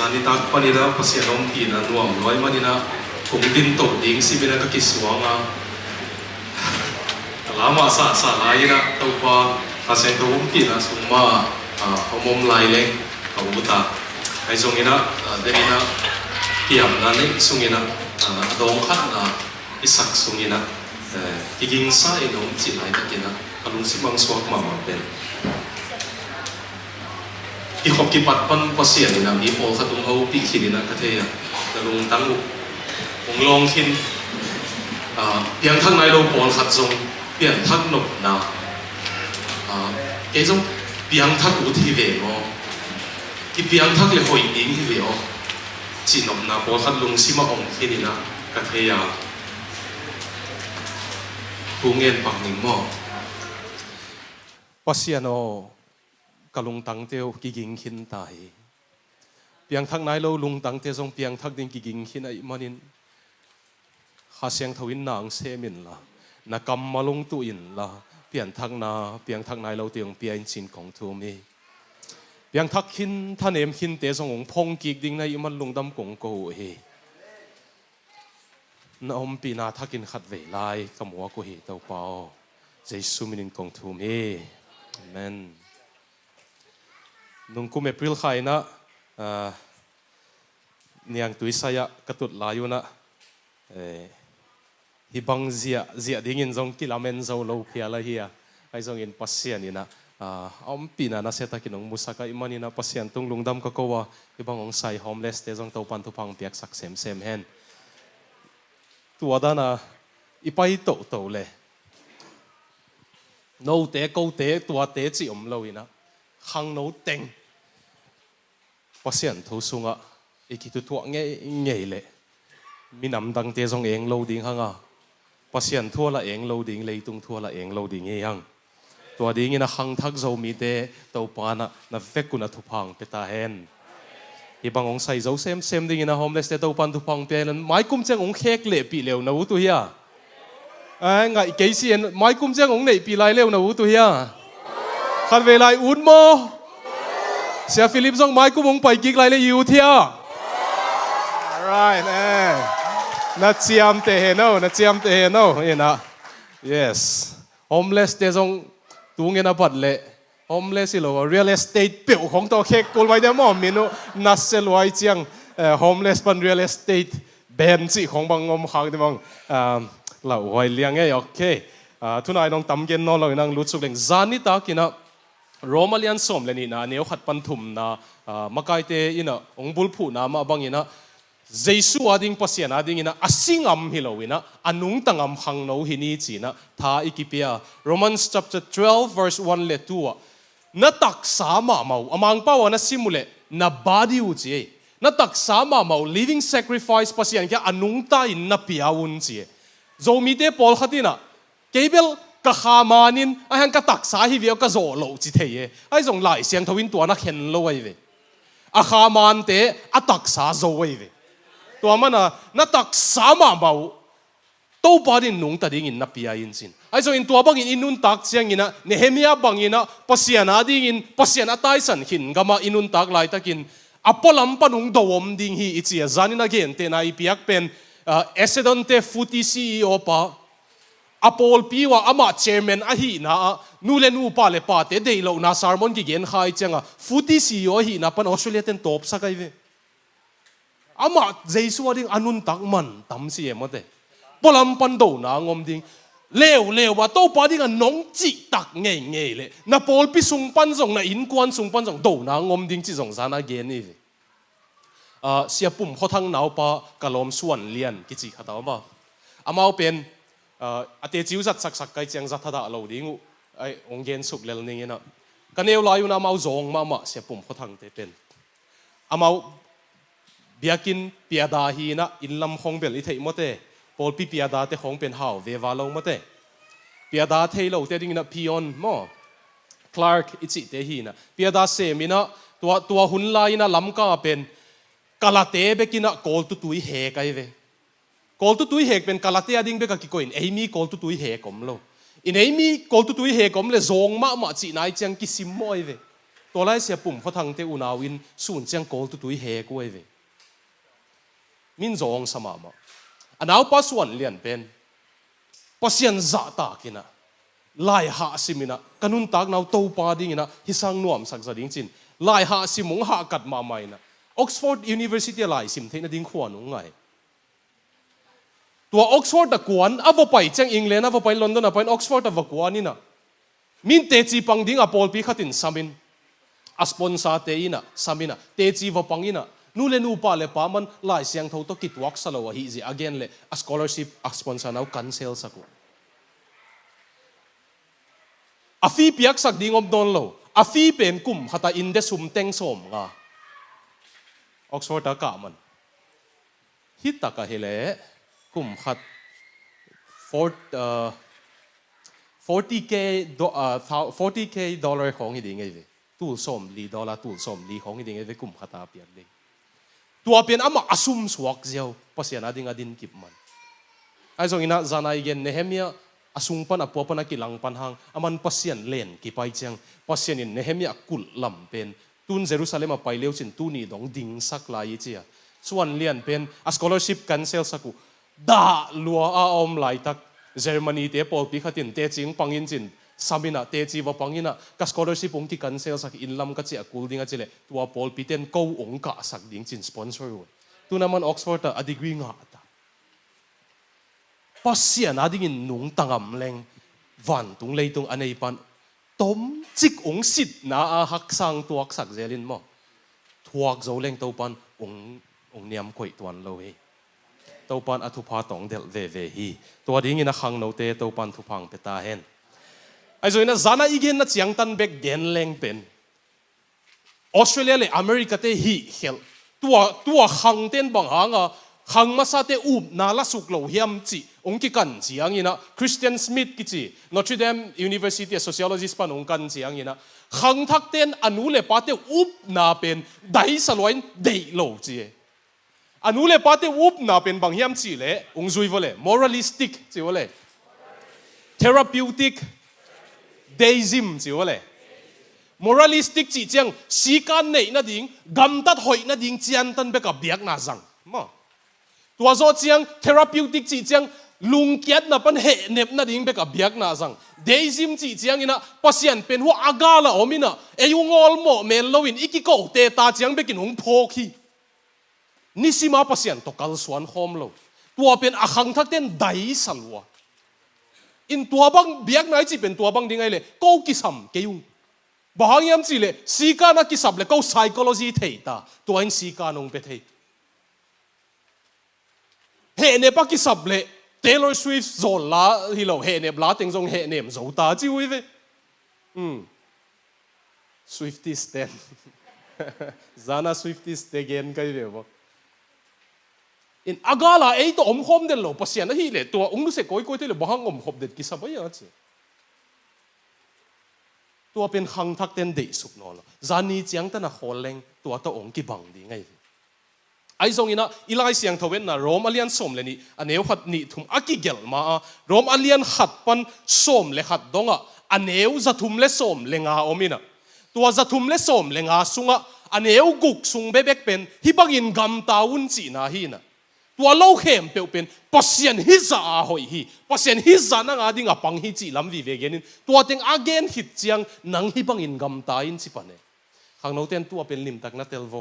zanita panina Pasian pina nuam loi manina kung din to ding sibina ka kiswanga lama sa laina to pa Pasian to pina suma homom laileng kabuta ay zongina denina tiam na ni sungina dong khat na isak sungina iging sa inom silay takina alung simang suak mama ben ihop kipat pan Pasian ina mi pol khatung ho pikhin ina katheya dalung tangu onglong hin piang thang nai lo pol khat zong piang thak nop na ke zong piang thak u thi ve mo ki piang thak le hoi ding hi ve o chi nop na pol khat lung sima ong hin ina katheya bungen pak ning mo Pasian o kalung tang teo kiging hin tai piang thak nai lo lung tang te zong piang thak ding kiging hin ai manin khasiang thawin nang semin la na kam malung tu in la piang thak nai lo tiang pian chin kong thu mi piang thak hin thanem hin te zong ong phong kik ding nai man lung dam kong ko he na om pi na thakin khat ve lai kamwa ko hi to pao jesu minin kong thu mi amen nung kum April khai na niang tui saya katut layu na hibang zia dingin zong kilamen zo lo piala hiya ai zong in Pasian ina pina na seta kinong musaka imanina Pasian tung lungdam ka kowa ibang ong sai homeless te zong topan tupang piak sak sem hen tuada na ipai to le no te ko te tua te chi lo ina Khangno teng Pasian thu sunga ikitu tuak nge le minam dang te zong eng lo ding hanga Pasian thua la eng lo ding leitung thua la eng lo ding e hang tua ding ina hang thak zo mi te to pa na vekuna thupang peta hen ibang ong sai zo sem ding ina homeless te to pan thupang pe mai kum chang ong khek le pi leu na u tu hia ngai ke si en mai kum chang ong nei pi lai leu na u tu hia khan ve lai un mo sia Philip zong mai kum ong pai kik lai le yu thia right na chiam te he no ina yes homeless te zong tung ina pat le homeless lo real estate pe khong to khek kol mai de mo minu na selwai chiang homeless pan real estate ben chi khong bang ngom khang de mong la hoi liang e okay tunai nong tam gen no lo nang lut suk leng zanita kina Romalian som le ni na neu khat pan thum na makai te ina ongbul phu na ma bang ina Jesu ading Pasian ading ina asingam hilowina anung tangam Khangno hini china tha ikipia Romans chapter 12 verse 1 le 2 na tak sama mau amang pawa na simule na body uchi na tak sama mau living sacrifice Pasian kya anungta in na piawun chi zomi te pol khatina kebel ka khamanin ahan ka tak sa hi vio ka zo lo chi theye ai zong lai siang thawin tu na khen lo ai ve a khaman te atak sa zo ai ve tua mana na tak sama mau to parin Nungta ding in na pia in sin ai so in tua bang in inun tak siang ina Nehemia bang ina Pasian ading in Pasian atai san hin gama inun tak lai takin apolam panung dawom ding hi ichi zanina gen te na ipiak pen esedonte futi CEO pa apol piwa ama chairman ahi na nulenu pa le pa te dei lo na sermon ki gen khai changa futi CEO hi na pan Australia ten top sakai ve ama Jesu ading anun tak man tam si emote polam pando na ngom ding leo wa to pa ding nong chi tak nge le na pol pi sung pan zong na in kwan sung pan zong do na ngom ding chi zong sana gen ni sia pum khothang nau pa kalom suan lian ki chi khata ba amao pen ate chiu zat sak kai chang zat thada lo ding ai ong gen suk lel ning ina kaneu layu na mau zong ma sia pum khothang te pen amao biakin piada hi na inlam khong bel i thei mote pol pi piada te khong pen haw ve wa lo mote piada thei lo te ding na pion mo Clark ichi te hi na piada se mina tua hun lai na lam ka pen kalate bekina kol tu tui he kai ve kol tu tui he pen kalate ading be ka ki koin amy kol tu tui he kom lo in amy kol tu tui he kom le zong ma chi nai chang ki sim moi ve ตัวไล่เสียปุ่มเขาทางเตอุนาวินส่วนเจียงโกลตุยเฮกวยเวมินจงสมามาอันเอาปัสวันเลียนเป็นปัสยันจ่าตากินะไล่หาสิมินะกันุนตากนาวโตปาดิ่งนะฮิสังนวมสักจะดิ่งจินไล่หาสิมงหากัดมาไม่นะ Oxford University ไล่สิมเทนดิ่งขวานุงไงตัว Oxford ตะกวนเอาไปเจียงอังกฤษเอาไปลอนดอนเอาไป Oxford ตะกวนนี่นะมินเตจีปังดิ่งอพอลปีขัดินสามินอสปอนซาเตอินะสามินะเตจีวปังอินะนูเลนูปาเลปามันไล่เสียงเท่าตัวกิดวักสลาวะฮิจิ again เลย a scholarship อสปอนซาเอาคันเซลสักวันอาฟีเปียกสักดิ่งอมโดนโลอาฟีเป็นกลุ่มขัตาอินเดสุมเต็งสมงา Oxford ตะกามันฮิตตะกะเฮเลกลุ่มขัด 40K ดอลลาร์ของฮิดิ่งไงเวตูสมลีดอลลาร์ตูสมลีของฮิดิ่งไงเวกลุ่มขัตาเปียกเลยตัวเป็นอามาอสุมสวกเจียวภาษานาดิ่งอดินกิบมันไอ้ส่วนอินะจานายเกนเนเฮมียอสุงปันอปัวปันกิลังปันหางอามันภาษาเลนกิไปเจียงภาษาอินเนเฮมียกุลลำเป็นตุนเยรูซาเล็มไปเลี้ยวจินตุนีดงดิ่งสักลายเจียส่วนเลียนเป็นa scholarship cancelสักุด่าลัวอาอมไหลตักเยอรมนีเตะปอลปีขัดินเตะจิงปังอินจินสามินะเตะจีวปังอินะกับ scholarship องค์ที่ cancel สักอินลำก็เจียกูลดิ่งก็เจเลตัวปอลปีเต็นกู้องค์กะสักดิ่งจิน sponsor เว้ยตัวนั้นมัน Oxford อะดีกรีงาตาปัสเซียนอะดิ่งอินนุ่งตังอำเลงวันตุงเลยตุงอันนี้ปันต้มจิกองสิทนาหักสังตัวสักเจลินมั้งทวกโจเลงตัวปันองเนียมก่อยตัวนเลยตัวปันอธุพาตองเดลเวฮีตัวดิ่งอินะขังโนเตตัวปันทุพังเปตาเห็นไอ้ส่วนนั้นจานาอีเกนนัดเสียงตันเบกเกนเลงเป็นออสเตรเลียเลยอเมริกาเตฮีเฮลตัวขังเต้นบังหางอ่ะขังมาซาเตอุบนาลสุกโลเฮียมจีองค์กันจีอย่างนี้นะคริสเตียนสมิธกิจีนอตรเดมยูนิเวอร์ซิตี้โซเชียลจิสต์ปานองค์กันจีอย่างนี้นะขังทักเต้นอนุเลปาเตอุบนาเป็นได้สลวยเดโลจีอนุเลปาเตอุบนาเป็นบางเฮียมจีเลยองค์จุยวะเลย moralistic จีวะเลย therapeutic deism จีวะเลย moralistic จีเจียงสีการเนยนาดิ่งกำตัดหอยนาดิ่งเจียนตันเบกับเบียกนาจังมั้งตัวโจเจียง therapeutic จีเจียงลุงเกียรตินาปันเหเน็บนาดิ่งเบกับเบียกนาจัง deism จีเจียงอินะปัสยันเป็นหัวอากาละอมินะเอยุงอลโมเมลโลวินอีกิโกเตตาเจียงเบกินหงโพกีนิสิมาปัสยันตกัลสวนโฮมโลตัวเป็นอาคังทักเต้นไดสัลวะอินตัวบังเบียกนายจีเป็นตัวบังดิ่งไงเลยกูกิสัมเกยุงบางยามจีเลยสีกานักกิสับเลยกู psychology เทตาตัวเองสีกานงเปเทเฮเนปกิสับเลย Taylor Swift โซลาฮิโลเฮเนบลาเต็งจงเฮเนมโซตาจิวเวSwifties เต็นจานา Swifties เตเกนกันเดียวอินอากาลาไอตัวอมคมเดลโลปัสยันนะฮิเลตัวองค์นุเสกก้อยเดลบางอมคมเด็ดกิสับยังไงตัวเป็นขังทักเต้นเดสุกนอลจานีเจียงตันหอลเลงตัวตัวองค์กิบังดีไงไอ้ทรงอินะอีไลเสียงทเวนนะโรมอเลียนสมเลนี่อันเอวขัดนี่ทุ่มอากิเกลมาโรมอเลียนขัดปันสมเลขัดดงอ่ะอันเอวจะทุ่มเลสมเลงาอมินะตัวจะทุ่มเลสมเลงาสุงอ่ะอันเอวกุกสุงเบเบกเป็นฮิบังอินกำตาวุนจีนาฮีนะตัวเล่าเข้มเปียวเป็นปัสยันฮิซาหอยฮีปัสยันฮิซานังอาดิงอ่ะปังฮิจีลำวิเวกินินตัวเต็งอาเกนฮิตเจียงนังฮิบังอินกำตาอินสิปันเนข้างโน้นเต็นตัวเป็นลิมตักนัเตลโว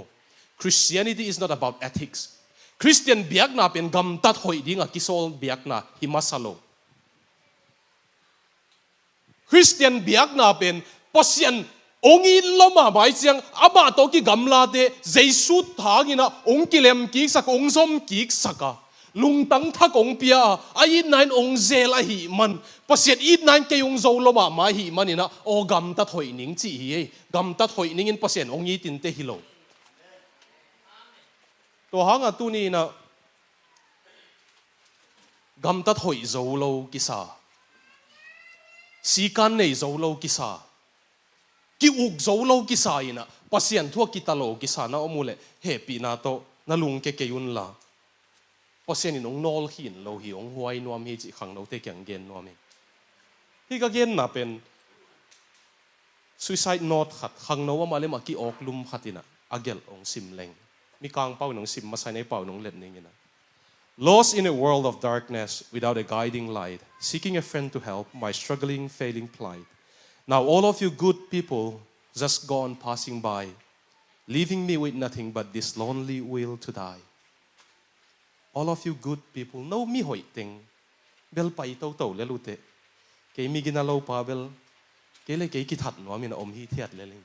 Christianity is not about ethics. Christian biak na pen gam tat hoi ding a kisol biak na himasalo. Christian biak na pen pasyan ongi loma bai chiang ama to ki gamla te jesu thangina ong kilem ki sak ong som ki saka lung tang thak ong pia ai nine ong zel a hi man pasyan i nine ke ong zo loma ma hi manina o gam tat hoi ning chi hi gam tat hoi ning in pasyan ongi tin te hiloตัวหางอ่ะตัวนี้นะกำตัดหอยโจโลกิสาสีกันในโจโลกิสากิอุกโจโลกิสาอินะปัสยันทั่วกิตาโลกิสานะอมูเลเฮปีนาโตนาลุงเกเกยุนลาปัสยันนี่น้องนอลหินโลหิองหวยนวมฮีจิขังโนเตเกียงเกนนวมฮีที่ก็เกนน่ะเป็น suicide note khat Khangno wa male ma ki ok lum khatina agel ong simleng mi kang pau nong sim masane pau nong let ning ina. Lost in a world of darkness without a guiding light, seeking a friend to help my struggling, failing plight. Now all of you good people just gone passing by, leaving me with nothing but this lonely will to die. All of you good people, no mi hoi ting, bel pai tau tau le lute, kay mi ginalaw pa bel, kay le kay kithat no amin om hi thiat le ling.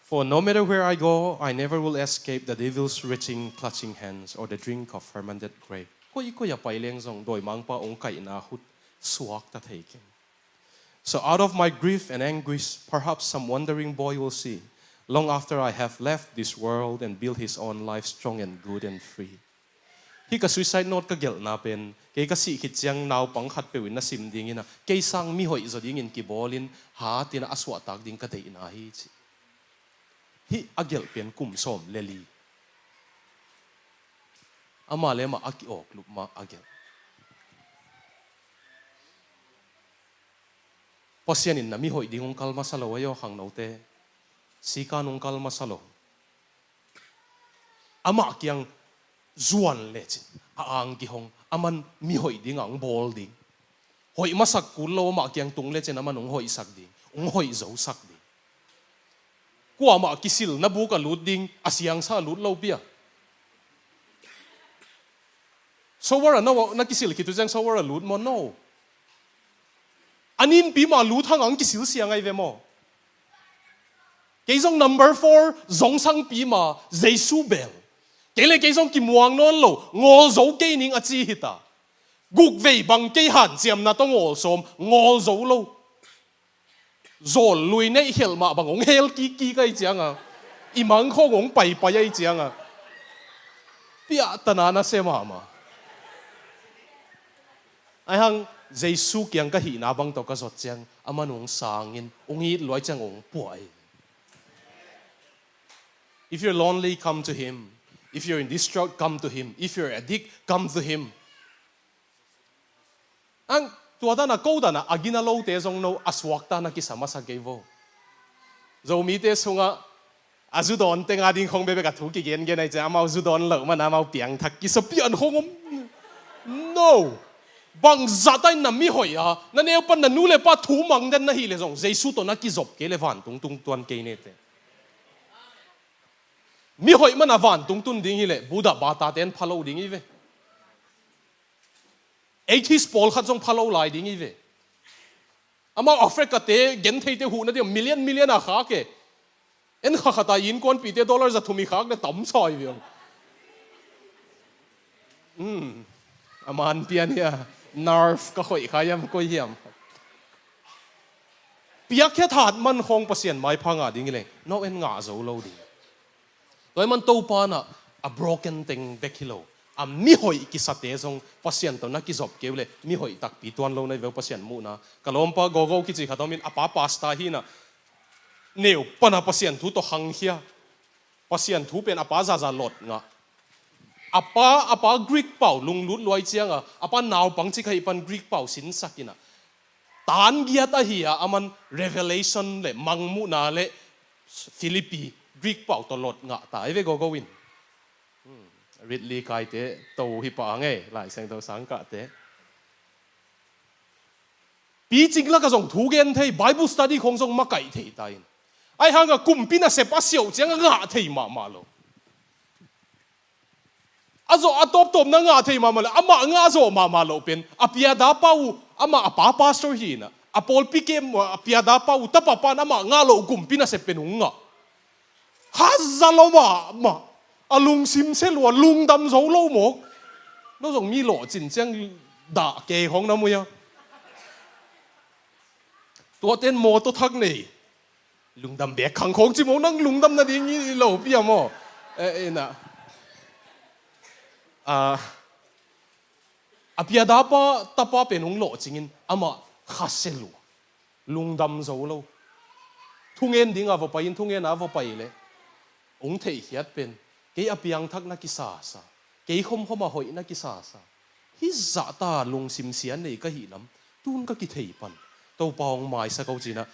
For no matter where I go, I never will escape the devil's reaching, clutching hands or the drink of fermented grape. Ko ya pai leng zong doi mang pa ong kai na hut suak ta taking. So out of my grief and anguish, perhaps some wandering boy will see, long after I have left this world and built his own life strong and good and free. Hi ka suicide note ka gel na pen, kay ka si khit chiang naw pang khat pe win na sim ding ina, kay sang mi hoi zo ding in kibolin ha tina aswa tak ding ka dei na hi chi. Hi agel pen kum som leli. Ama le ma aki ok lup ma agel. Pasian in na mi hoi ding ong kalma salo ayo Khangno te. Sika nung kalma salo. Ama kyang zuan lechin. Aang gihong aman mi hoi ding ang bol ding. Hoi masak kulo ma kyang tung lechin aman ong hoi sak ding. Ong hoi zo sak ding. Kuwa ma kisil na buka lut ding asyang sa lut lo pia. So wara na kisil kitu jang so wara lut mo no. Anin pi ma lut hang ang kisil siang ai ve mo. Kay zong number 4 zong sang pi ma Jesu bel. Kay le kay zong kimuang non lo ngol zo kay ning achi hita. Guk vei bang kay han siam na to ngol som ngol zo lo. Zol lui nei hel ma bang ong hel ki kai chiang a. Imang kho ong pai ai chiang a. Pia tanana se ma. Ai hang Jesu kyang ka hi na bang to ka zot chiang amanong sangin ong hi loi chang ong puai. If you're lonely, come to Him. If you're in distraught, come to Him. If you're addict, come to Him. Ang tuwada na kauda na agina lo te zong no aswakta na kisama sa gevo. Zo mi te sunga azudon te nga ding khong bebe ka thu ki gen gen ai cha mau zudon lo ma na mau piang thak ki sa pian khong no. Bang zatai na mi hoi a na ne pan na nu le pa thu mang den na hi le zong Jesu to na ki zop ke le van tung tuan ke ne te. Mi hoi man avan tung tun ding hi le Buddha bata ten phalo ding hi ve. 80s Paul khat zong phalo lai ding hi ve. Ama Africa te gen thei te hu na de million a kha ke. En kha khata in kon pi te dollar za thumi khak le tam choi ve. Aman pian ya nerve ka khoi khayam ko hiam. Piak khe that man khong Pasian mai phanga ding le. No en nga zo lo ding. Toy man to pa na a broken thing bekilo. Mi hoi ki sate zong Pasian to na ki zop kewle mi hoi tak pi tuan lo na ve Pasian mu na kalompa go ki chi khatomin apa pasta hi na neu pana Pasian thu to hang hia Pasian thu pen apa za lot nga apa Greek pau lung lut loi chiang apa naw pang chi khai pan Greek pau sin sakina tan gia ta hi aman revelation le mangmu na le Philippi Greek pau to lot nga ta ve go win Ridley kai te to hi pa nge lai sang to sang ka te pi jing la ka zong thu gen thei Bible study khong zong ma kai thei tai ai hang a kum pina se pa siu chang nga thei ma lo azo atop top na nga thei ma lo ama nga zo ma lo pen apia da pau ama apa pastor hi na apol pike apia da pau ta pa pa na ma nga lo kum pina se penunga hazaloma ma alung sim se lo lung dam zo lo mo nó giống mi lo jin chang da ke hong na mu ya to ten mo to thak nei lung dam be khang khong chi mo nang lung dam na ding ni lo pi mo na apia da pa ta pa pe nung lo chingin ama khaselu lung dam zo lo thungen ding avo pa in thungen avo pa ile ong thei hiat pen cái apiang thắc na kisa sa cái không mà hội na kisa sa hi za ta lung sim sian nei ka hi lam tun ka ki thei pan tàu bong mai sa câu chi na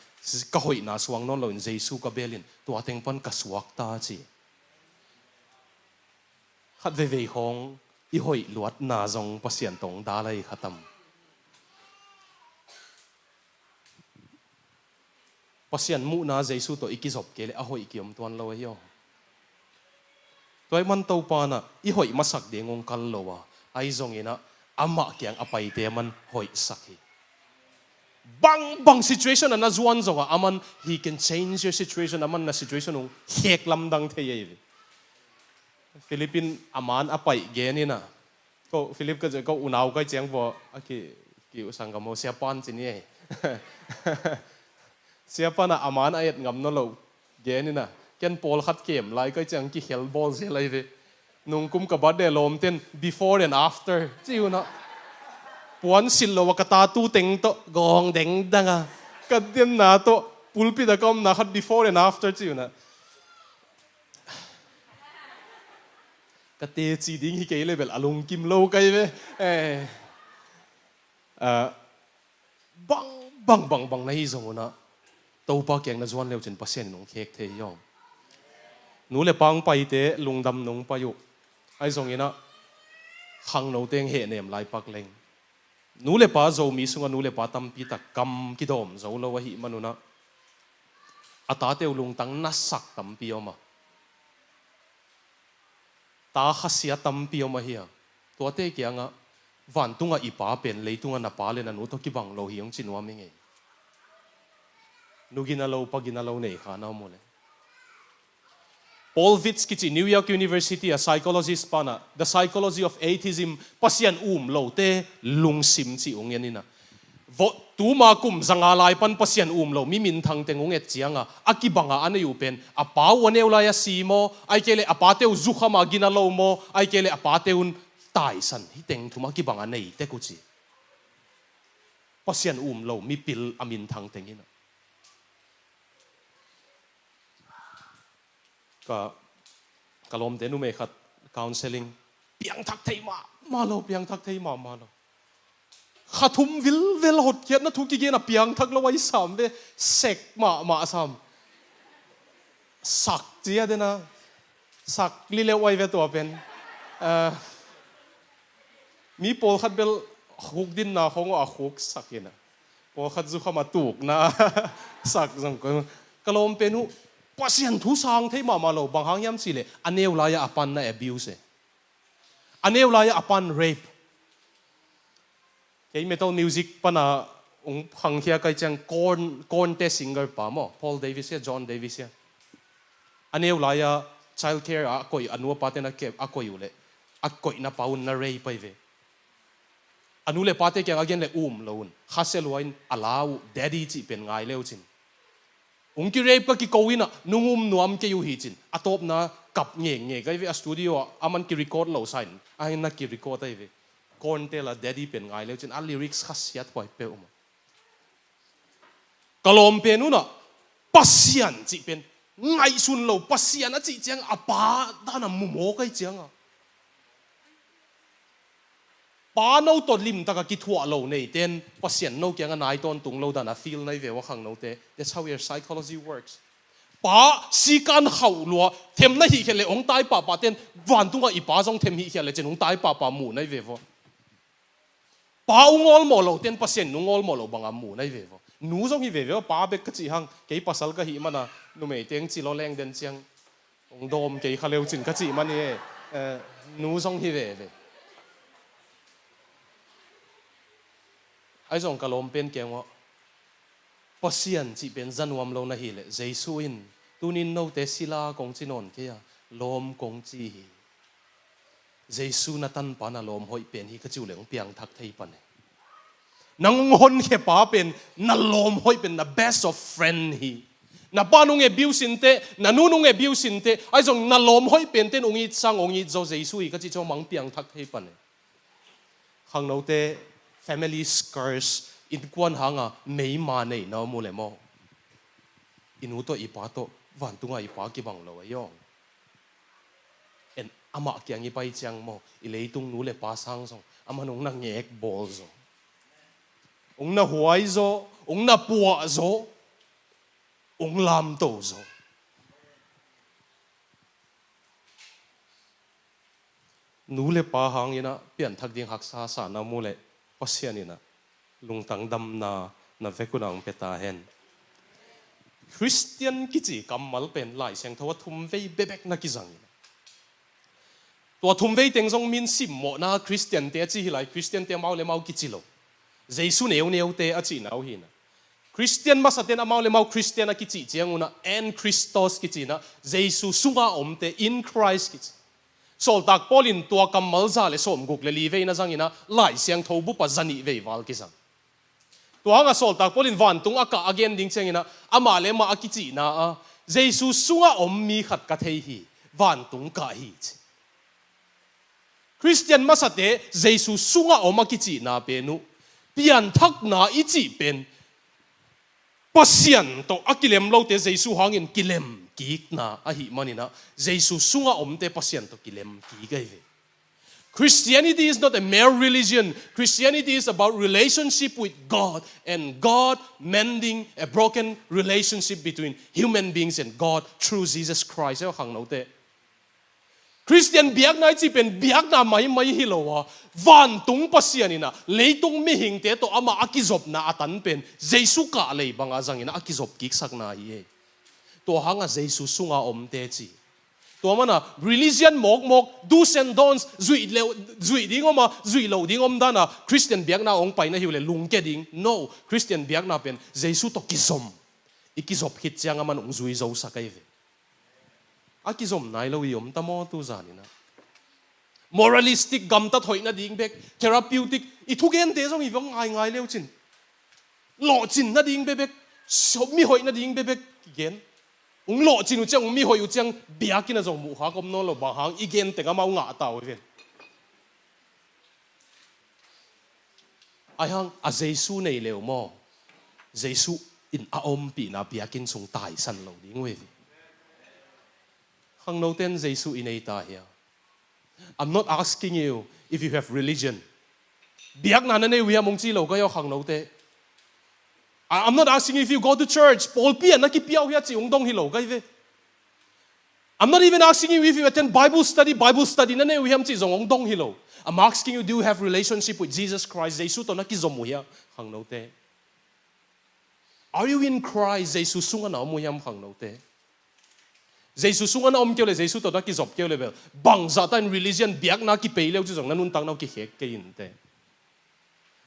ka hoi na suang non lo Jesu ka belin tua teng pan ka suak ta chi khat ve ve hong i hoi luat na zong pasian tong da lai khatam pasian mu na Jesu to ikizop kele a hoi kiom tuan lo yo toy man tàu pa na i hoi masak de ngong kal lo wa ai zong ina ama kyang apai te man hoi sakhi bang situation na zuan zonga aman he can change your situation aman na situation ong hek lam dang the ye Philippine aman apai ge ni na ko Philip ka ko unaw ka chang bo aki ki usang ka mo sia pan chin ye sia pa na aman ayat ngam no lo ge ni na ken pol khat kem lai ka chang ki hel ball se lai ve nung kum ka ba de lom ten before and after chiu na puan sil lo ka ta tu teng to gong deng danga ka den na to pulpi da kom na khat before and after chiu na ka te chi ding hi ke level alung kim lo kai ve bang na hi zong na to pa kyang na zuan leo chen pasien nong khek the yong nu le pang pai te lungdam nong pa yu ai zong ina Khangno teng he nem lai pak leng nu le pa zo mi sunga nu le pa tam pi tak kam ki dom zo lo wa hi manuna ata te lung tang na sak tam pi oma ta khasia tam pi oma hi to te kyanga van tunga ipa pen le tunga na pa le na nu to ki bang lo hi ong chinwa mi nge nu gina lo pa gina lo nei kha na mo le Paul Vitsky New York University a psychologist pana the psychology of atheism pasian lo te lungsim chi ong yanina vo tu ma kum zanga lai pan pasian lo mi min thang tengong et chianga akibanga ane yu pen apa waneu la ya simo ai kele apa teu zu khama gina lo mo ai kele apa teun tai san hi teng thuma ki banga nei te ku chi pasian lo mi pil amin thang tengina kalom te nu me khat counseling piang thak thei ma lo piang thak thei ma lo khathum vil vel hot kiat na thu ki ge na piang thak lo wai sam ve sek ma sam sak chia de na sak li le wai ve to pen mi pol khat bel huk din na khong a huk sakina pol khat zu khama tuk na sak jong ko kalom pe nu Pasian thu sang thei ma lo bang hang yam si le aneu la ya apan na abuse aneu la ya apan rape cái metal music pana ung hang khia kai chang corn te singer pa mo Paul Davis ya John Davis ya aneu la ya child care a koi anu pa te na ke a koi ule a koi na paun na rape pai ve anu le pa te ke again le loun khasel wain allow daddy chi pen ngai leo chin ung ki rape ka ki kowina nungum nuam ke yu hi chin atop na kap nge kai ve a studio aman ki record lo sign ai na ki record ai ve kon te la daddy pen ngai le chin a lyrics khasiat poi pe um kalom pe nu na pasian chi pen ngai sun lo pasian a chi chang apa da na mu mo kai chang a pa no to lim ta ka ki thua lo nei ten pasian no kyang nai ton tung lo da na feel nai ve wa khang no te that's how your psychology works pa si kan khau lo them na hi khele ong tai pa ten van tunga I pa jong them hi khele chen ong tai pa mu nai ve vo pa ungol mo lo ten pasian nungol mo lo banga mu nai ve vo nu jong hi ve ve pa bek ka chi hang ke pasal ka hi mana nu me teng chi lo leng den chiang ong dom ke khaleu chin ka chi man ye nu jong hi ve ve ai zong kalom pen keng wa pasian chi pen zanwam lo na hi le Jesu in tunin no te sila kong chinon ke ya lom kong chi hi Jesu na tan pa na lom hoi pen hi ka chu leng piang thak thei pan nang hon khe pa pen na lom hoi pen na best of friend hi na pa nung e biu sin te na nu nung e biu sin te ai zong na lom hoi pen ten ungit sang ongit zo Jesu hi ka chi chong mang piang thak thei pan khang no te family scars in kwan hanga mei ma nei na mo le mo inu to ipa to van tunga ipa ki bang lo yong en ama kyang I pai chang mo I leitung nu le pa sang song ama nong na ngek bol zo ông na huai zo ông na bùa zo ông làm tổ zo nú le pa hang ina pian thak ding hak sa sa na mu le pasian ina lungtang dam na vekunang peta hen Christian kichi kamal pen lai sang thawa thum vei bebek na ki zang tua thum vei teng zong min sim mo na Christian te chi hilai Christian te mau le mau kichi lo Jesu neu te a chi nau hi na Christian masaten amau le mau Christian a kichi chiang una en Christos kichi na Jesu sunga omte in Christ kichi sol tak polin tua kamal za le som guk le li vei na zang ina lai sang tho bu pa zani vei wal ki zang tua nga sol tak polin van tung aka again ding cheng ina ama le ma akichi na a Jesu sunga om mi khat ka thei hi van tung ka hi Christian masate Jesu sunga om akichi na pe nu pian thak na ichi pen Pasian to akilem lo te Jesu hangin kilem ki na a hi manina Jesu sunga om te pasian to kilem ki gai ve Christianity is not a mere religion. Christianity is about relationship with God and God mending a broken relationship between human beings and God through Jesus Christ. Khangno te Christian biak na chi pen biak na mai hilowa van tung pasianina leitung mi hing te to ama akizop na atan pen Jesu ka lei banga zangina akizop kik sak na hi to hanga Jesu sunga om te chi to mana religion mok do's and don'ts zui ding oma zui lo ding om dana Christian biak na ong pai na hiule lungke ding no Christian biak na pen Jesu to kizom ikizop hit chang aman ong zui zo sakai ve akizom nai lo yom tamo tu zanina moralistic gam ta thoi na ding bek therapeutic ithugen te jong iwang ngai leo chin lo chin na ding bek sob mi hoi na ding bek gen ung lo chin u chang mi hoi u chang biakin a jong mu ha kom no lo ba hang igen te ga mau nga taw ve ai hang a Jesu nei leo mo Jesu in a om pi na biakin sung tai san lo ding we Khangno ten Jesu in ta here I'm not asking you if you have religion biak na ne wi among chi lo ga yo Khangno te I'm not asking you if you go to church Paul pi na ki piao ya chi ung dong hi lo ga ve I'm not even asking you if you attend Bible study na ne wi am chi zong ung dong hi lo I'm asking you do you have relationship with Jesus Christ Jesu to na ki zom mu ya Khangno te Are you in Christ Jesu sunga na mu yam Khangno te Jesu sunga na om kêu le Jesu to da ki zop kêu le bel bang za tan religion biak na ki pe leo chu jong na nun tang na ki khek ke in te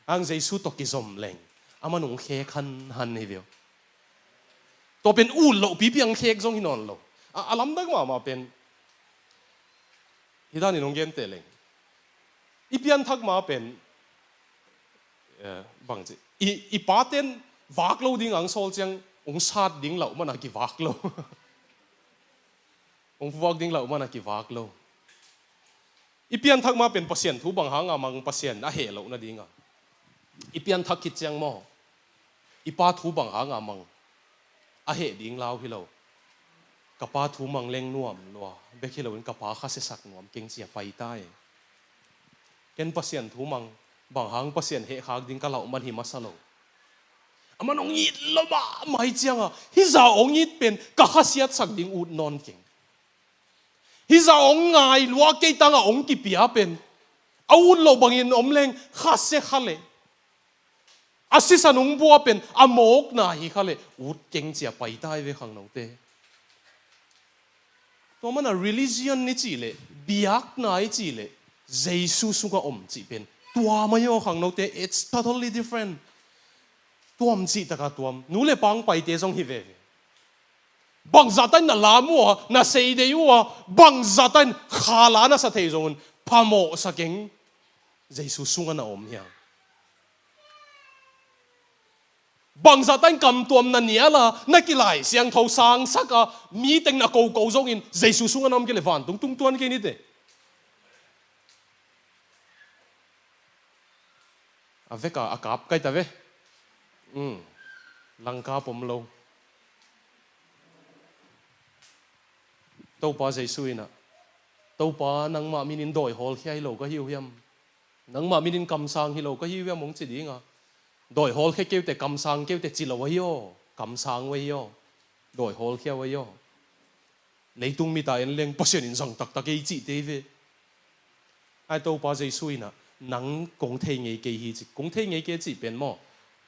ang Jesu to ki zom leng amanung khek han he veo to pen u lo pi piang khek jong hinon lo alam dak ma pen hidani nong gen te leng ipian thak ma pen bang ji I paten wak lo ding ang sol chang ong sat ding lo mana ki wak lo ông vác ding lau mana ki vak lo ipian thak ma pen pasien thu bang hanga mang pasien a he lo na dinga ipian thak ki chang mo ipa thu bang hanga mang a he ding lau hi lo kapa thu mang leng nuam lo be ki lo in kapa kha se sak nuam keng chia pai tai ken pasien thu mang bang hang pasien he khak ding ka lau man hi masalo aman ong yit lo ma mai chianga hi za ong yit pen ka khasiat sak ding ut non keng hi za ong ngai lua ke tanga ong ki pia pen aun lo bangin om leng khase khale asisa nung bua pen amok na hi khale ut keng chia pai tai ve khang no te to mana religion ni chi le biak na i chi le Jesu sunga om chi pen tua ma yo khang no te it's totally different tuam chi ta ka tuam nu le pang pai te jong hi ve bang zatan na lamu na sei de yu bang zatan khala na sa thei zon phamo sa keng Jesu sunga na om hiang bang zatan kam tuam na niala na kilai siang tho sang saka meeting na ko zong in Jesu sunga na om ke levan tung tuan ke ni te aveka akap kai ta ve langka pom lo tàu pa Jesu ina tàu pa nang ma minin doi hol khai lo ka hiu hiam nang ma minin kam sang hi lo ka hiu hiam mong chi dinga đòi hol khi kêu te cầm sang kêu te chỉ là vậy yo cầm sang vậy yo đòi hol kêu vậy yo lấy tung mi ta en leng Pasian in sang tak tak cái chỉ thế về ai đâu bao giờ suy nè nắng cũng thấy ngay cái gì cũng thấy ngay cái gì bên mò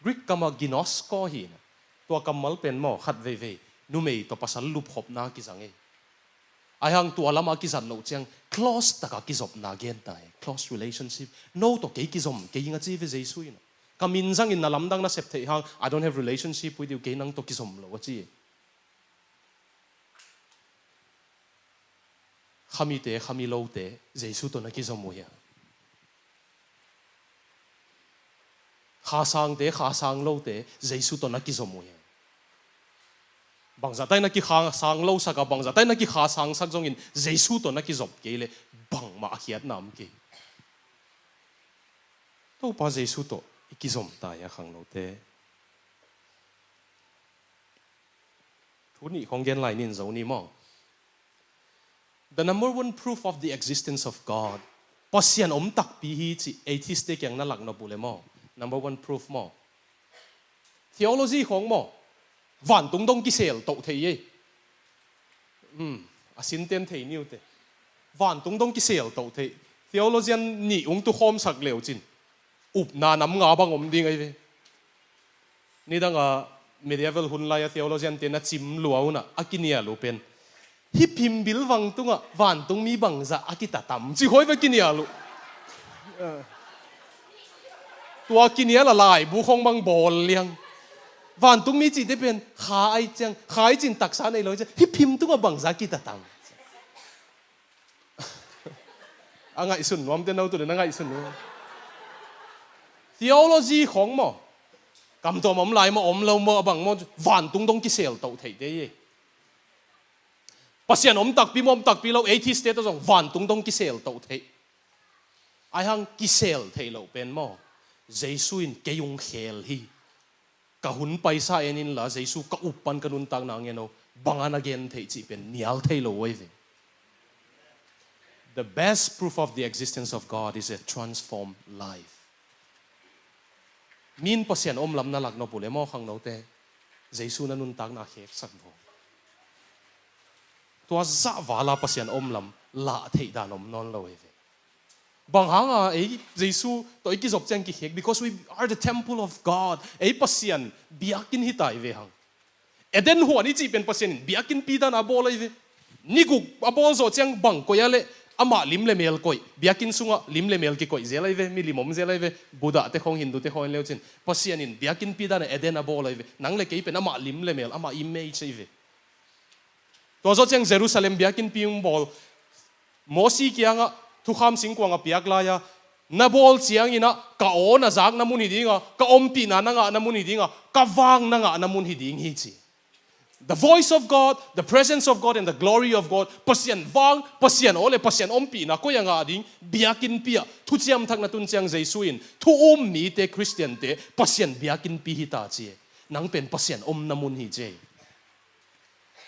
Greek kama ginos có hi nè tua kamal bên mò khát về nu mày to pasal lup hop na cái gì ai hang tua lama cái gì nấu chăng close ta cái job na gen tai close relationship no to cái job cái gì ngay về dây suy nè kamin sang in na lam dang na sep thei hang I don't have relationship with you cái nang to cái job lo chi khami te khami lâu te Giêsu to na ki zo mo ya kha sang lâu te Giêsu to na ki zo mo ya bang za tai na ki kha sang lâu sa ka bang za tai na ki kha sang sak jong in Giêsu to na ki zop ke le bang ma hiat nam ki to pa Giêsu to ki zom ta ya Khangno te thu ni khong gen lai nin zo ni mo. The number one proof of the existence of God, Pasian tak pi hi chi atheistic yang na lak na bule mo. Number one proof mo. Theology khong mo. Van tung dong ki sel to thei ye. Asin ten thei niu te. Van tung dong ki sel to thei. Theologian ni ung tu khom sak leo chin. Up na nam nga bang om ding ai ve. Ni da nga medieval hun lai theologian te na chim luau na akinia lu pen. Hi phim bil wang tunga van tung mi bang za akita tam chi hoi ve kinia lu tua kinia la lai bu khong bang bol liang van tung mi chi de pen khai chang khai chin tak sa nei loi cha hi phim tunga bang za kita tam angai sun nom te nau tu na ngai sun theology khong mo kam to mom lai mo om lo mo bang mo van tung dong ki sel to thei de ye Pasian tak pi lo atheist te to jong van tung dong ki sel to thei ai hang ki sel thei lo pen mo Giêsu in ke yung khel hi ka hun paisa enin la Giêsu ka upan kanun tang na ngeno bangan again thei chi pen nial thei lo wei ve. The best proof of the existence of God is a transformed life. Min Pasian lam na lak no pule mo Khangno te Giêsu na nun tang na khek sak vo tua za wala Pasian lam la thei dan non lo ve bang hanga ei Giêsu to ki zop chang ki hek because we are the temple of God ei Pasian biakin hitai ve hang eden ho ni chi pen Pasian biakin pi dan abol ve ni gu abol zo chang bang ko ya le ama lim le mel koi biakin sunga lim le mel ki koi zelai ve mi limom zelai ve buddha te khong hindu te khong leo chin Pasian in biakin pi dan eden abol ve nang le ke pen ama lim le mel ama image ve to zo chang Jerusalem biakin piung bol mosi kianga thu kham sing kwanga piak la ya na bol chiang ina ka ona zak na mun hi dinga ka ompi na nga na mun hi dinga ka wang na nga na mun hi ding hi chi the voice of God, the presence of God and the glory of God Pasian wang Pasian ole Pasian ompi na ko yang ading biakin pia thu chiam thak na tun chiang Jesuin thu mi te Christian te Pasian biakin pi hi ta chi nang pen Pasian na mun hi je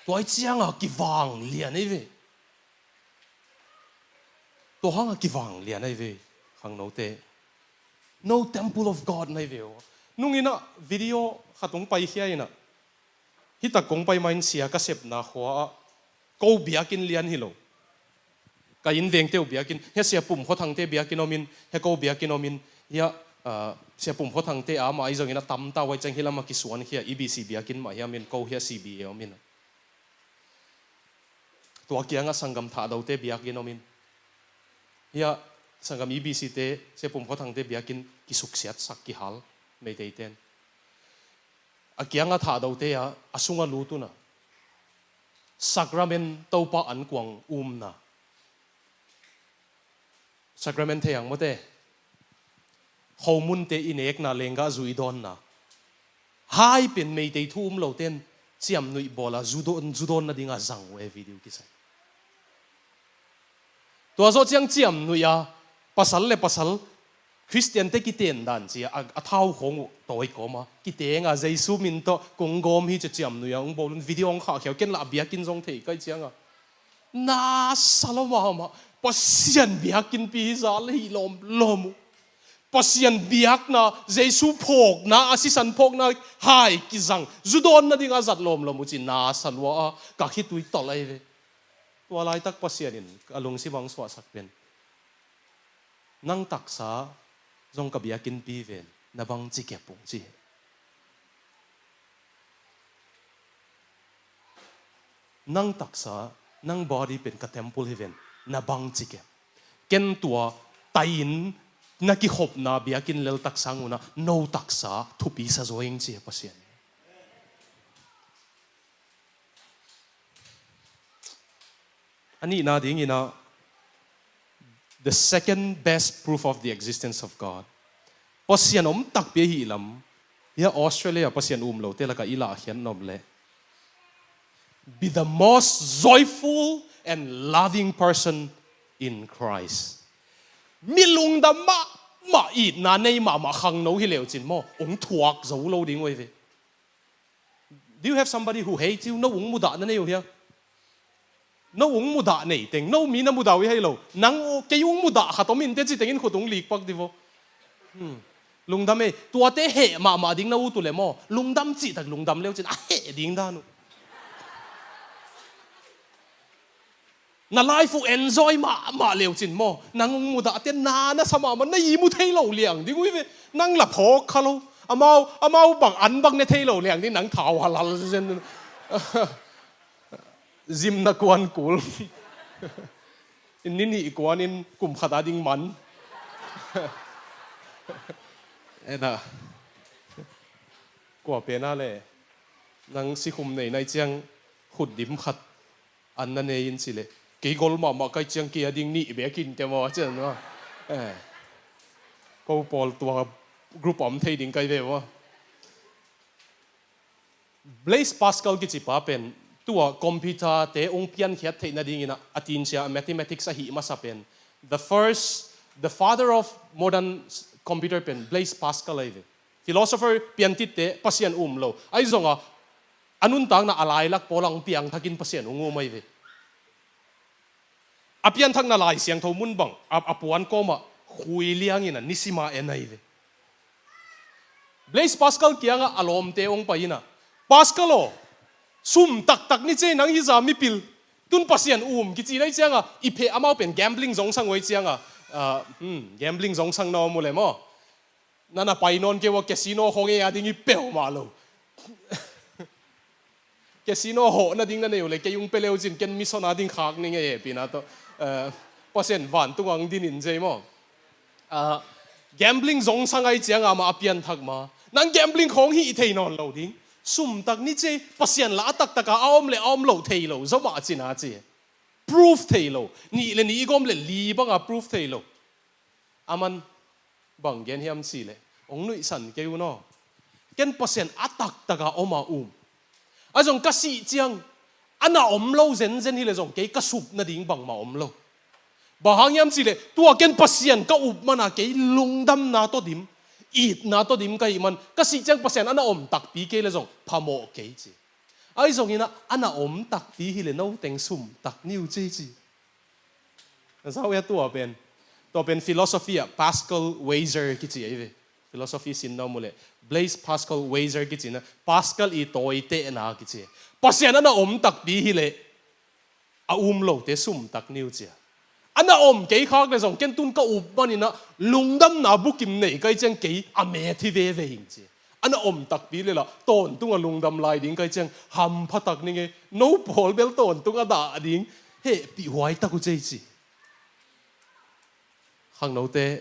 tôi chiang à cái vàng liền ấy về tôi hang à cái vàng liền ấy về Khangno te no temple of God này về nung ina video khát tung bay kia ina hít ta công bay main sia cái sep na hoa câu biakin liền hilo cái in veng teo biakin he sia pum khó thằng te biakin omin he câu biakin omin ya sia pum khó thằng te ama ai zong ina tam ta wai chang hilama ki suan kia EBC biakin ma ya min câu here CBA omin tua kia nga sangam tha dau te biakin omin ya sangam EBC te se pum khó thang te biakin ki suksiat sak ki hal mei te ten akia nga tha dau te ya asunga lutu na sacrament topa an kwang na sacrament the yang mo te homun te inek na lenga zuidon na hai pen mei te thum lo ten chiam nui bola judon na dinga zang we video ki sai tua zo chiang chiam nui ya pasal Christian te ki ten dan chi a thau khong toi ko ma ki te nga Jesu min to kong gom hi che chiam nui ya ong bolun video ong kha kheu ken la biakin jong thei kai chiang a na saloma ma Pasian biakin pi za le hi lom Pasian biak na Jesu phok na asisan phok na hai kizang judon na dinga zat lom lomuchin na salwa ka khitui tolai ve tualai tak pasianin alung si bang swa sakpen nang taksa jong ka biakin pi ven na bang chi ke pung chi nang taksa nang body pen ka temple heaven na bang chi ke ken tua tain na ki hop na biakin lel taksa nguna no taksa thupi sa zoing chi pasian ani na ding ina the second best proof of the existence of God pasian tak pe hi lam ya Australia pasian lo te la ka ila hian nom le be the most joyful and loving person in Christ milung da ma i na nei ma Khangno hi leo chin mo ong thuak zo lo ding wei ve do you have somebody who hates you no ong mu da na nei here no ong mu da nei teng no mi na mu da wi hai lo nang ke ong mu da kha to min te chi tengin khutung lik pak divo lungdam e tua te he ma ding na u tu le mo lungdam chi tak lungdam leo chin a he ding da nu na life fu enjoy ma leo chin mo nang mu da te na sama man na yi mu thei lo liang ding wi ve nang la phok khalo amau bang an bang ne thei lo liang ding nang thau halal zen zim na kwan kul in ni kwan in kum khata ding man ena kwa pe na le nang si khum nei nai chiang khut dim khat an na nei in chile cái gol mà cái chiang kia ding ni bé kin te mo chen no câu Paul tua group om thei ding kai ve wa Blaise Pascal ki chi pa pen tua computer te ong pian khiat thei na ding ina atin sia mathematics a hi ma sa pen the father of modern computer pen Blaise Pascal ai ve philosopher pian tit te pasian lo ai zonga anun tang na alai lak polang piang thakin pasian ungu mai ve apian thak na lai siang tho mun bang apuan ko ma khui liang ina nisima enai ve Blaise Pascal kianga alom te ong paina Pascal o sum tak ni che nang hi za mi pil tun pasian ki chi lai chianga iphe amau pen gambling zong sang wei chianga gambling zong sang no mu le mo nana painon ke wa casino honge ading i peu ma lo casino ho na ding na ne le ke yung peleu jin ken mission ading khak ni nge pina to pasian van tungang din in je mo gambling zong sang ai chianga ma apian thak ma nang gambling khong hi thei non lo ding sum tak ni che pasian la tak taka aom lo thei lo zo ma china che proof thei lo ni le ni gom le li banga proof thei lo aman bang gen hiam si le ong nui san ke u no ken pasian atak taka oma azong kasi chiang ana lo zen hi le zong ke ka sup na ding bang ma lo bahang yam si le tua ken pasian ka up mana ke lungdam na to dim it na to dim kai man kasi chiang pasian ana tak pi ke le zong phamo ke chi ai zong ina ana tak pi hi le no teng sum tak niu chi chi sao ya tua pen philosophy Pascal Weiser ki chi ai ve philosophy sin no mule Blaise Pascal Weiser ki chi na Pascal i toi te na ki chi pasian ana tak pi hi le a lo te sum tak niu chi ana ke khak le zong ken tun ka up mani na lungdam na bukim nei kai chang ke a me thi ve ve hin chi ana tak pi le la ton tung a lungdam lai ding kai chang ham phatak ni nge no pol bel ton tung a da ding he pi huai ta ku chei chi Khangno te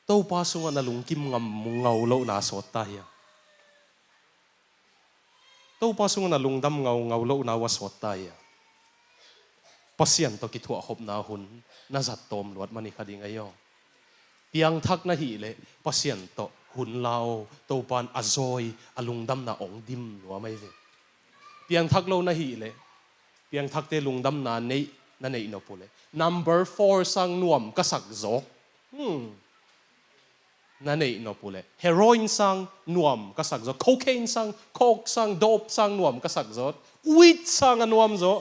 to pa sunga na lungkim ngam ngau lo na so ta ya to pa sunga na lungdam ngau lo na wa so ta ya pasian to ki thua hop na hun na zat tom lot mani khading ayo piang thak na hi le pasian to hun lao to pan azoi alungdam na ong dim lo mai ve piang thak lo na hi le piang thak te lungdam na nei no pule number 4 sang nuam ka sak zok na nei no pule heroin sang nuam ka sak zok cocaine sang coke sang dope sang nuam ka sak zot weed sang nuam zo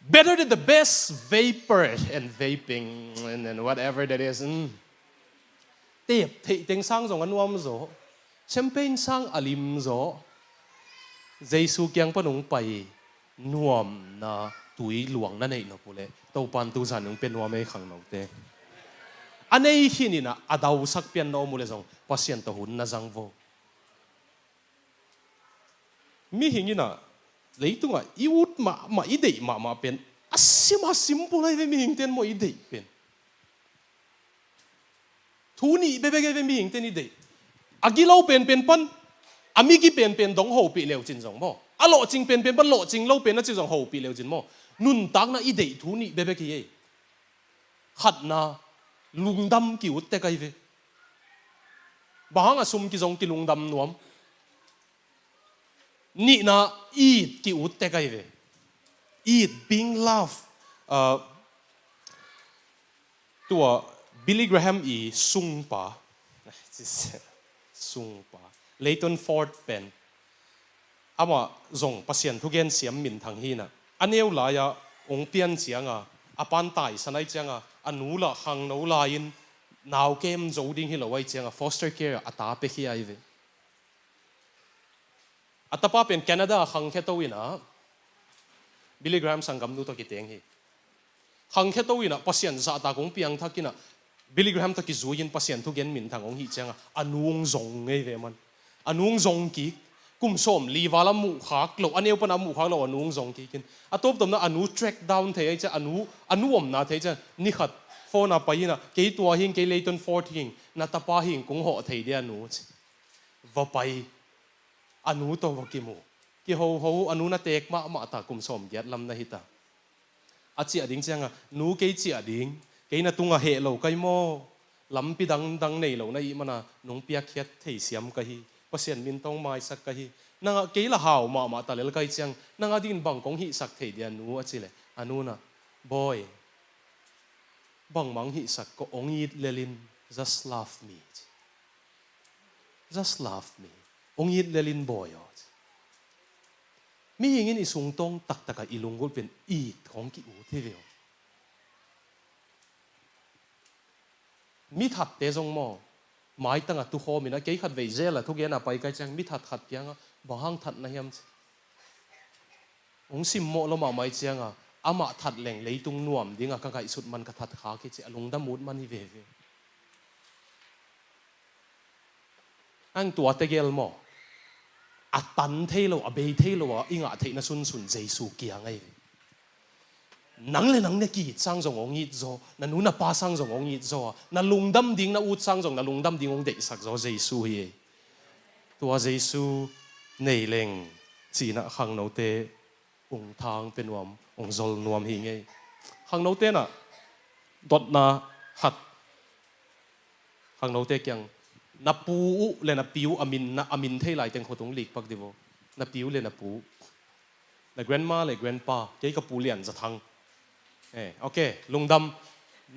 Better than the best vapor and vaping and whatever that is. Tiệp thị tiếng sang dòng ăn uống rồi, champagne sang alim rồi, Giêsu kiang panung pai nuam na tui luang na nei na pule, tàu pan tu san nung pen nuam ei Khangno te. Anei khi ni na adaw sak pian na omule dòng Pasian to hun na zang vo. Mi hingi na lấy tung à iut mà idei mà pen asim pulai ve mi hing ten mo idei pen. Thu ni bebe ve mi hing ten idei. Agilau pen pan amigi pen dong ho pi leo chin zong mo. Alo ching pen pan lo ching lo pen na chi zong ho pi leo chin mo. Nun tak na idei thu ni bebe ki ye. Khat na lungdam ki ut te kai ve. Bahang asum ki zong ki lungdam nuam. Ni na eat ki ut te kai ve. Eat being loved. Tua Billy Graham i sung pa. Sung pa. Leighton Ford pen. Ama zong Pasian thu gen siam min thang hi na. Aneu la ya ong pian chianga apan tai sanai chianga anu la Khangno la in naw kem zo ding hi lo wai chianga foster care ata pe hi ai ve. Atapa pen Canada khang kheto ina Billy Graham sangam nu to ki teng hi. Khang kheto ina Pasian za ta kong piang thakina Billy Graham to ki zuin Pasian thu gen min thang ong hi chianga anuong zong ngei ve man. Anuong zong ki kum som li wala mu khak lo aneu pan amu khak lo anuong zong ki kin atop tom na anu track down the cha anu om na the cha ni khat phone a paina ke tua hing ke Leighton Ford hing na tapa hing kong ho thei dia anu va pai anu to wa ki mu ki ho anu na tek ma ta kum som giat lam na hita achi ading changa nu ke chi ading ke na tunga he lo kai mo lam pi dang nei lo na i mana nong pia khiat thei siam ka hi Pasian min tong mai sak ka hi nanga ke la haw ma ta lel kai chang nanga din bang kong hi sak thei dia nu achi le anu na boy bang mang hi sak ko ong it lelin just love me ong it lelin boy mi hingin isung tong tak ilunggol pen it kong ki u the veo mi that te jong mo mai tanga tu ho mina ke khat ve zel la thu ge na pai kai chang mi that pianga bahang that na hiam ong sim mo lo ma mai chianga ama that leng leitung nuam dinga ka kai sut man ka that kha ki chi alung da mut man hi ve ang tua te gel mo atan thelo abe thelo inga theina sun Jesu kia ngai nang le nang ne ki sang jong ong it zo na nu na pa sang jong ong it zo na lungdam ding na ut sang jong na lungdam ding ong de sak zo Jesu hi tua Jesu nei leng chi na Khangno te ong thang penuam ong zol nuam hi ngai Khangno te na dot na hat Khangno te kyang na pu le na piu amin thei lai teng khotung lik pak divo na piu le na pu na grandma le grandpa ke ka pu lian za thang okay lungdam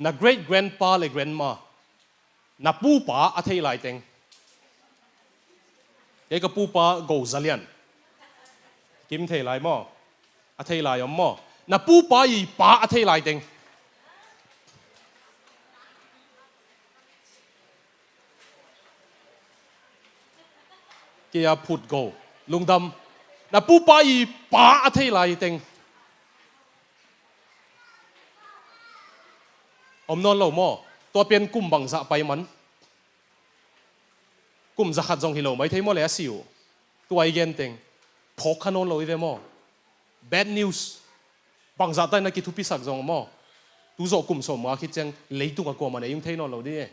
na great grandpa le grandma na pu pa a thei lai teng ke ka pu pa go zalian kim thei lai mo a thei lai om mo na pu pa i pa a thei lai teng kia put go lungdam na pu pa i pa a thei lai teng om non lo mo to pen kum bang za pai man kum za khat jong hi lo mai thei mo le siu tuai gen teng phok khanon lo i ve mo bad news bang za tai na ki thu pi sak jong mo tu zo kum so ma khi chang leitu ka ko ma ne yung thei non lo di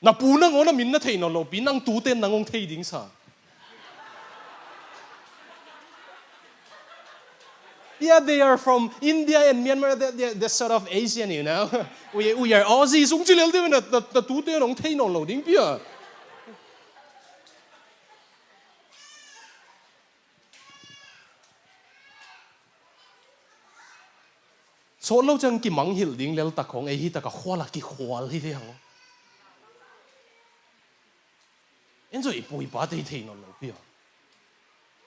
na pu na ngona min na thei non lo pi nang tu ten nang ong thei ding sa yeah, they are from India and Myanmar. They're sort of Asian, you know. We are Aussies. Ung chilel de na tu te nong thei non lo ding pia. So lo chang ki mang hil ding lel ta khong ei hi ta ka khwala ki khwal hi de hang. Enjoy pui pa te thei non lo pia.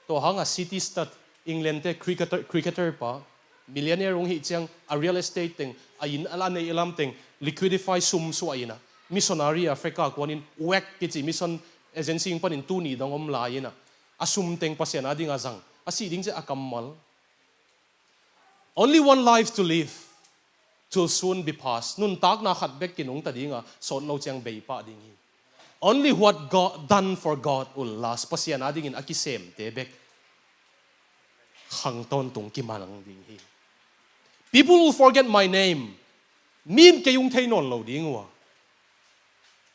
to hang a city stud England te cricketer pa millionaire rong hi chang a real estate teng a in ala nei elam teng liquidify sum su aina missionary Africa kwanin wek ki chi mission agency ing panin tu ni dong om la ina asum teng Pasian ading azang asi ding che akamal only one life to live will soon be past nun tak na khat bek kinung ta dinga son lo chang bei pa ding hi only what God done for God will last Pasian ading in akisem te bek hang ton tung ki malang ding hi people will forget my name min ke yung thai non lo ding wa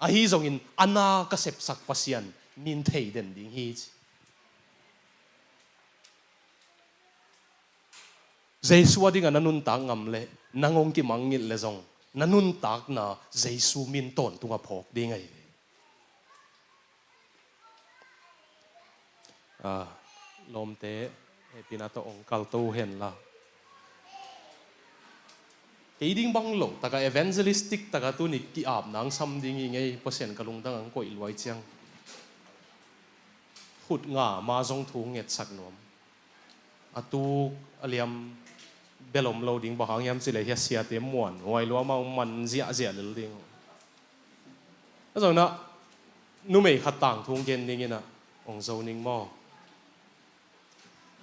a hi zong in ana ka sep sak Pasian min thei den ding hi Jesu ading nanun tak ngam le nangong ki mangil le zong nanun tak na Jesu min ton tunga phok ding ai lom te pinato ong kal to hen la ding bang lo taka evangelistic taka tu ni ki ap nang sam ding ngai Pasian kalung dang ang ko ilwai chiang hut nga ma zong thu nget sak nom atu aliam belom lo ding bahang yam sile hia sia te muan wai lo ma man zia zia le ding azong na nu mei khatang thung gen ding ina ong zo ning mo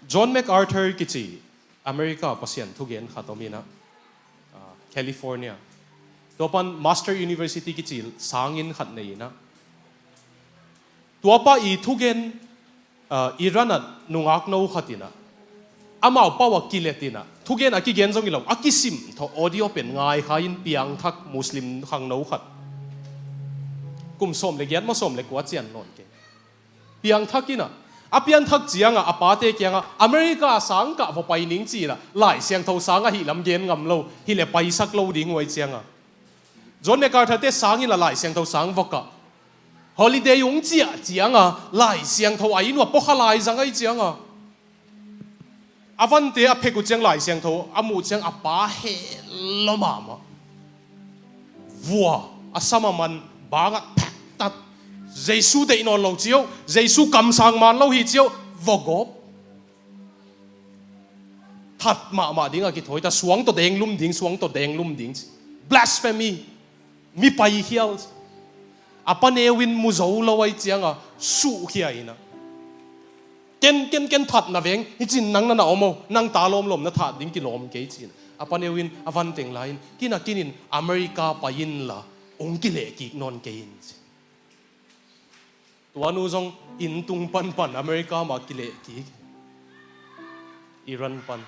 John MacArthur kichi America Pasian thu gen khatomina California topan Master University kichi sangin khat nei na tuapa I thu gen Iran at nungak no khatina amao pawa kiletina thugen aki gen jong ilom akisim tho audio pen ngai khain piang thak muslim khangno khat kum som le gyat ma som le kwa chian non ke piang thakina apian thak chianga apate kyanga America sang ka vo pai ning chi la lai siang tho sanga hi lam gen ngam lo hi le pai sak lo ding wai chianga John MacArthur te sangin la lai siang tho sang voka holiday yung chia chianga lai siang tho ai no pokha lai zang ai chianga avante a phegu chang lai siang tho amu chang apa he lomama vua asama man banga tat Jesu de non lo chiu Jesu kam sang man lo hi chiu vogop that ma ding a ki thoi ta suang to deng lum ding blasphemy mi pai hial apa ne win mu zo lo ai chianga su khia ina ken that na veng hi chin nang na omo nang ta lom na that ding ki lom ke chin apa ne win avan teng lain kinin America payin la ong ki le ki non ke in tuanu zong in tung pan America ma ki le ki Iran pan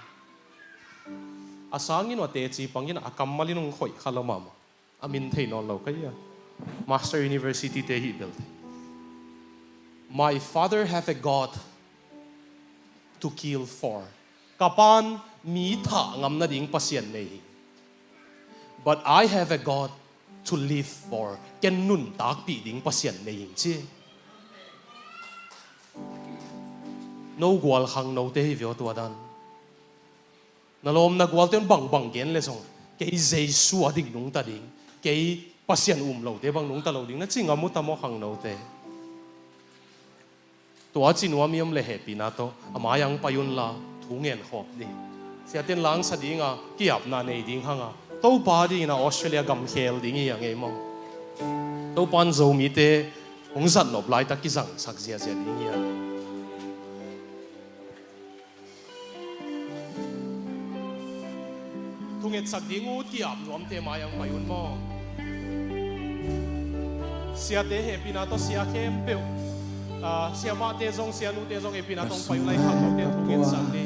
asangin wa te chi pangin akam malinong khoi khalama amin thei non lo kaya Master University te hi built my father have a God to kill for kapan mi tha ngam na ding Pasian nei but I have a God to live for ken nun tak pi ding Pasian nei chi no gwal Khangno te hi vio tu adan nalom na gwal ten bang gen le song ke Jesu ading Nungta ding ke Pasian lo te bang Nungta lo ding na chinga mu ta mo Khangno te tua chinwa miam le happy na to amayang payun la thungen khop di sia ten lang sa dinga ki ap na nei ding hanga to pa ding na Australia gam khel ding yang ei mo to pan zo mi te ong zat nop lai ta ki jang sak zia ding yang thunget sak ding u ki ap nom te mayang payun mo sia te happy na to sia kem pe sia ma te zong sia nu te zong e pinatong payulay Khangno te thungin sang ni